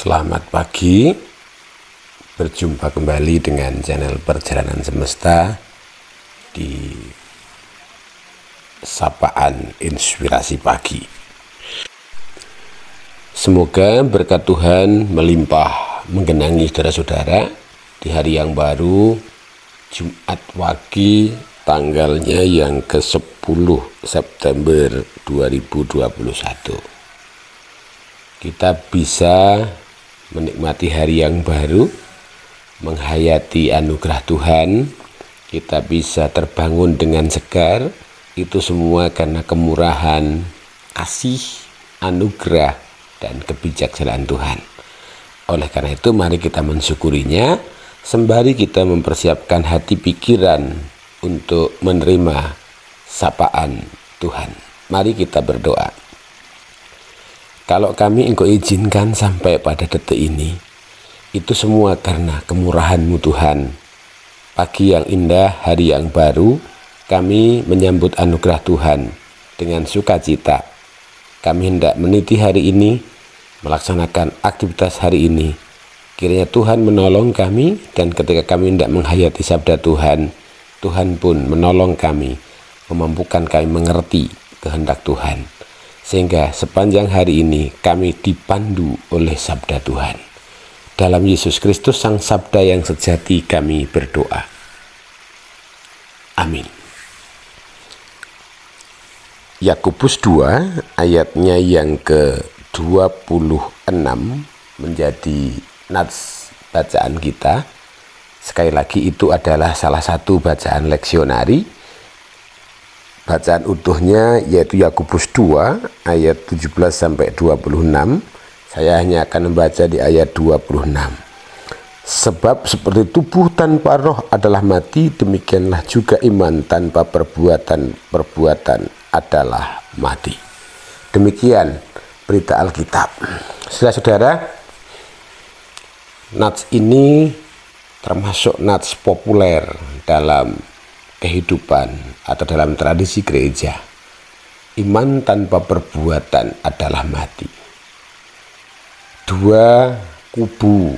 Selamat pagi, berjumpa kembali dengan channel Perjalanan Semesta di Sapaan Inspirasi Pagi. Semoga berkat Tuhan melimpah menggenangi saudara-saudara di hari yang baru, Jumat Wage, tanggalnya yang ke-10 September 2021. Kita bisa menikmati hari yang baru, menghayati anugerah Tuhan, kita bisa terbangun dengan segar, itu semua karena kemurahan, kasih, anugerah, dan kebijaksanaan Tuhan. Oleh karena itu mari kita mensyukurinya, sembari kita mempersiapkan hati pikiran untuk menerima sapaan Tuhan. Mari kita berdoa. Kalau kami Engkau izinkan sampai pada detik ini, itu semua karena kemurahan-Mu Tuhan. Pagi yang indah, hari yang baru, kami menyambut anugerah Tuhan dengan sukacita. Kami hendak meniti hari ini, melaksanakan aktivitas hari ini. Kiranya Tuhan menolong kami, dan ketika kami hendak menghayati sabda Tuhan, Tuhan pun menolong kami, memampukan kami mengerti kehendak Tuhan. Sehingga sepanjang hari ini kami dipandu oleh sabda Tuhan. Dalam Yesus Kristus Sang Sabda yang sejati kami berdoa. Amin. Yakobus 2 ayatnya yang ke-26 menjadi nats bacaan kita. Sekali lagi itu adalah salah satu bacaan leksionari. Bacaan utuhnya yaitu Yakobus 2 ayat 17-26. Saya hanya akan membaca di ayat 26. Sebab seperti tubuh tanpa roh adalah mati, demikianlah juga iman tanpa perbuatan adalah mati. Demikian berita Alkitab. Saudara-saudara, nats ini termasuk nats populer dalam kehidupan atau dalam tradisi gereja. Iman tanpa perbuatan adalah mati. Dua kubu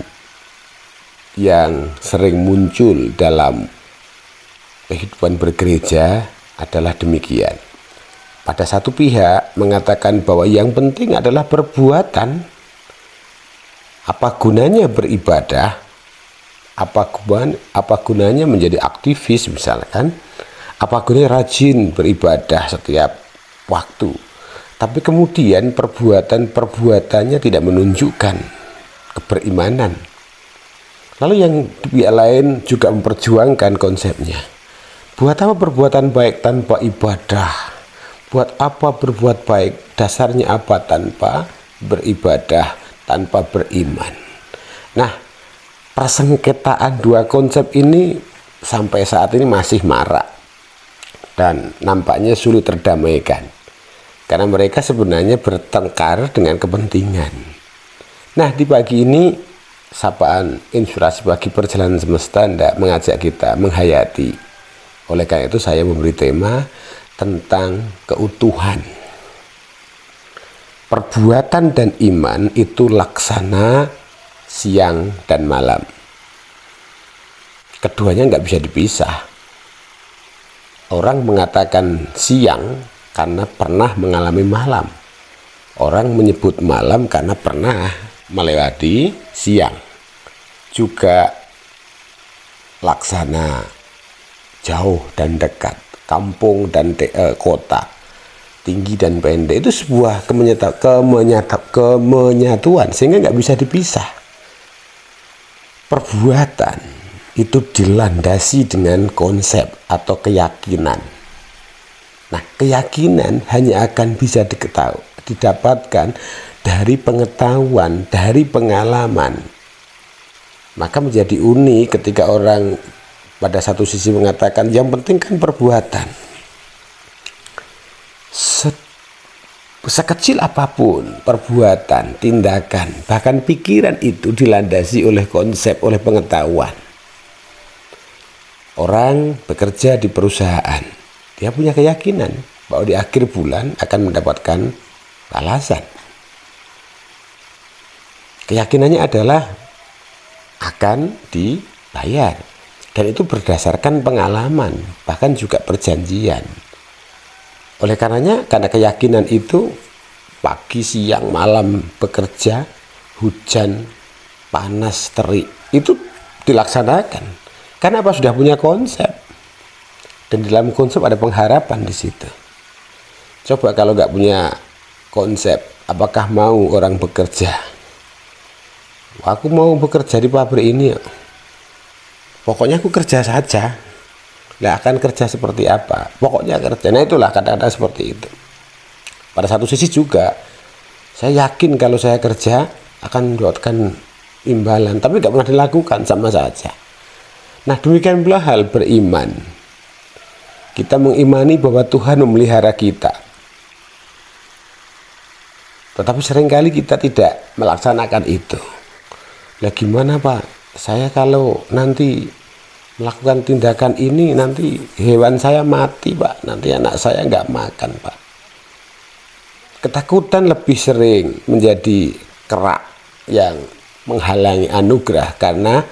yang sering muncul dalam kehidupan bergereja adalah demikian. Pada satu pihak mengatakan bahwa yang penting adalah perbuatan. Apa gunanya beribadah? Apa gunanya menjadi aktivis misalkan? Apa gunanya rajin beribadah setiap waktu? Tapi kemudian perbuatannya tidak menunjukkan keberimanan. Lalu yang pihak lain juga memperjuangkan konsepnya. Buat apa perbuatan baik tanpa ibadah? Buat apa berbuat baik? Dasarnya apa tanpa beribadah, tanpa beriman? Nah, persengketaan dua konsep ini sampai saat ini masih marak dan nampaknya sulit terdamaikan karena mereka sebenarnya bertengkar dengan kepentingan. Nah, di pagi ini sapaan inspirasi bagi perjalanan semesta hendak mengajak kita menghayati. Oleh karena itu saya memberi tema tentang keutuhan. Perbuatan dan iman itu laksana siang dan malam. Keduanya nggak bisa dipisah. Orang mengatakan siang karena pernah mengalami malam. Orang menyebut malam karena pernah melewati siang. Juga laksana jauh dan dekat, kampung dan kota, tinggi dan pendek, itu sebuah kemenyatuan sehingga nggak bisa dipisah. Perbuatan itu dilandasi dengan konsep atau keyakinan. Nah, keyakinan hanya akan bisa didapatkan dari pengetahuan, dari pengalaman. Maka menjadi unik ketika orang pada satu sisi mengatakan yang penting kan perbuatan. Sekecil apapun perbuatan, tindakan, bahkan pikiran itu dilandasi oleh konsep, oleh pengetahuan. Orang bekerja di perusahaan, dia punya keyakinan bahwa di akhir bulan akan mendapatkan balasan. Keyakinannya adalah akan dibayar. Dan itu berdasarkan pengalaman, bahkan juga perjanjian. Oleh karenanya, karena keyakinan itu pagi, siang, malam bekerja, hujan, panas, terik, itu dilaksanakan. Karena apa? Sudah punya konsep. Dan di dalam konsep ada pengharapan di situ. Coba kalau nggak punya konsep, apakah mau orang bekerja? Aku mau bekerja di pabrik ini. Pokoknya aku kerja saja. Nggak akan kerja seperti apa. Pokoknya kerja. Nah itulah kadang-kadang seperti itu. Pada satu sisi juga, saya yakin kalau saya kerja akan mendapatkan imbalan. Tapi nggak pernah dilakukan, sama saja. Nah demikian pula hal beriman. Kita mengimani bahwa Tuhan memelihara kita. Tetapi seringkali kita tidak melaksanakan itu. Nah gimana Pak? Saya kalau nanti melakukan tindakan ini, nanti hewan saya mati Pak. Nanti anak saya nggak makan Pak. Ketakutan lebih sering menjadi kerak yang menghalangi anugerah. Karena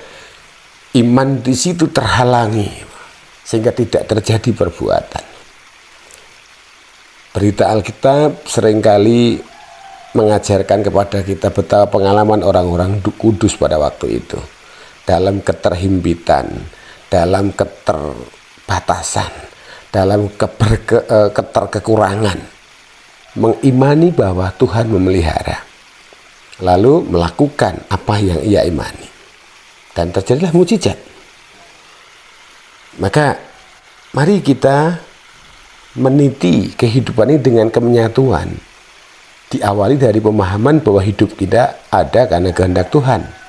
iman di situ terhalangi. Sehingga tidak terjadi perbuatan. Berita Alkitab seringkali mengajarkan kepada kita betapa pengalaman orang-orang kudus pada waktu itu. Dalam keterhimpitan, dalam keterbatasan, dalam keterkekurangan, mengimani bahwa Tuhan memelihara, lalu melakukan apa yang ia imani, dan terjadilah mukjizat. Maka mari kita meniti kehidupan ini dengan kemenyatuan, diawali dari pemahaman bahwa hidup kita ada karena kehendak Tuhan.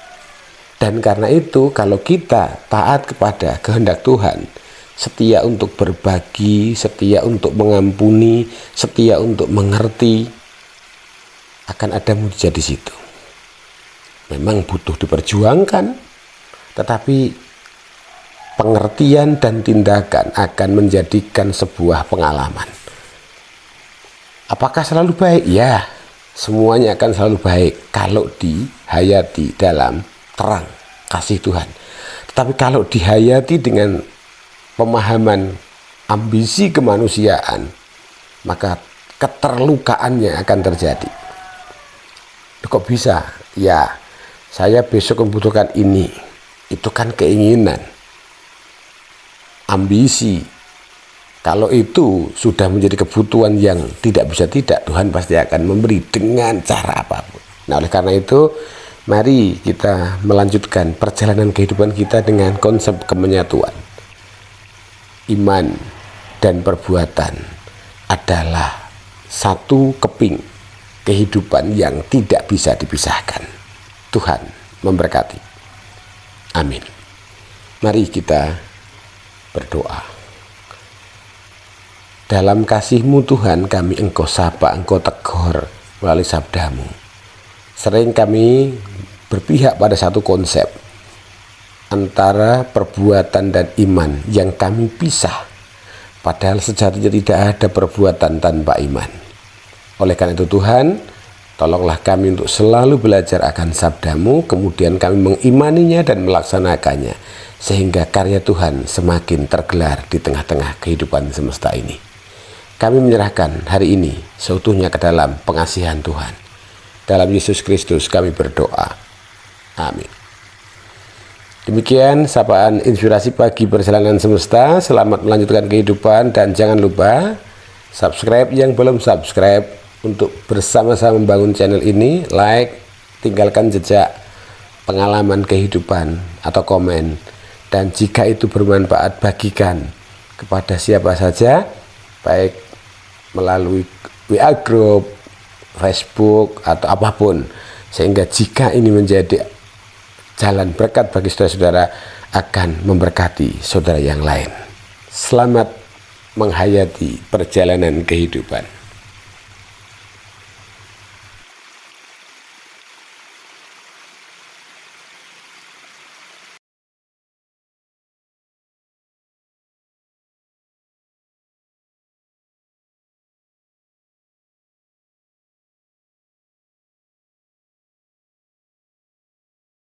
Dan karena itu kalau kita taat kepada kehendak Tuhan, setia untuk berbagi, setia untuk mengampuni, setia untuk mengerti, akan ada mujizat di situ. Memang butuh diperjuangkan, tetapi pengertian dan tindakan akan menjadikan sebuah pengalaman. Apakah selalu baik? Ya, semuanya akan selalu baik kalau dihayati dalam terang kasih Tuhan. Tetapi kalau dihayati dengan pemahaman ambisi kemanusiaan, maka keterlukaannya akan terjadi. Kok bisa? Ya, saya besok membutuhkan ini. Itu kan keinginan, ambisi. Kalau itu sudah menjadi kebutuhan yang tidak bisa tidak, Tuhan pasti akan memberi dengan cara apapun. Nah, oleh karena itu, mari kita melanjutkan perjalanan kehidupan kita dengan konsep kemenyatuan. Iman dan perbuatan adalah satu keping kehidupan yang tidak bisa dipisahkan. Tuhan memberkati. Amin. Mari kita berdoa. Dalam kasih-Mu Tuhan, kami Engkau sapa, Engkau tegur melalui sabda-Mu. Sering kami berpihak pada satu konsep antara perbuatan dan iman yang kami pisah. Padahal sejatinya tidak ada perbuatan tanpa iman. Oleh karena itu Tuhan, tolonglah kami untuk selalu belajar akan sabda-Mu, kemudian kami mengimaninya dan melaksanakannya, sehingga karya Tuhan semakin tergelar di tengah-tengah kehidupan semesta ini. Kami menyerahkan hari ini seutuhnya ke dalam pengasihan Tuhan. Dalam Yesus Kristus kami berdoa. Amin. Demikian sapaan inspirasi pagi perjalanan semesta. Selamat melanjutkan kehidupan dan jangan lupa subscribe yang belum subscribe untuk bersama-sama membangun channel ini. Like, tinggalkan jejak pengalaman kehidupan atau komen, dan jika itu bermanfaat bagikan kepada siapa saja, baik melalui WA group, Facebook atau apapun, sehingga jika ini menjadi jalan berkat bagi saudara-saudara, akan memberkati saudara yang lain. Selamat menghayati perjalanan kehidupan.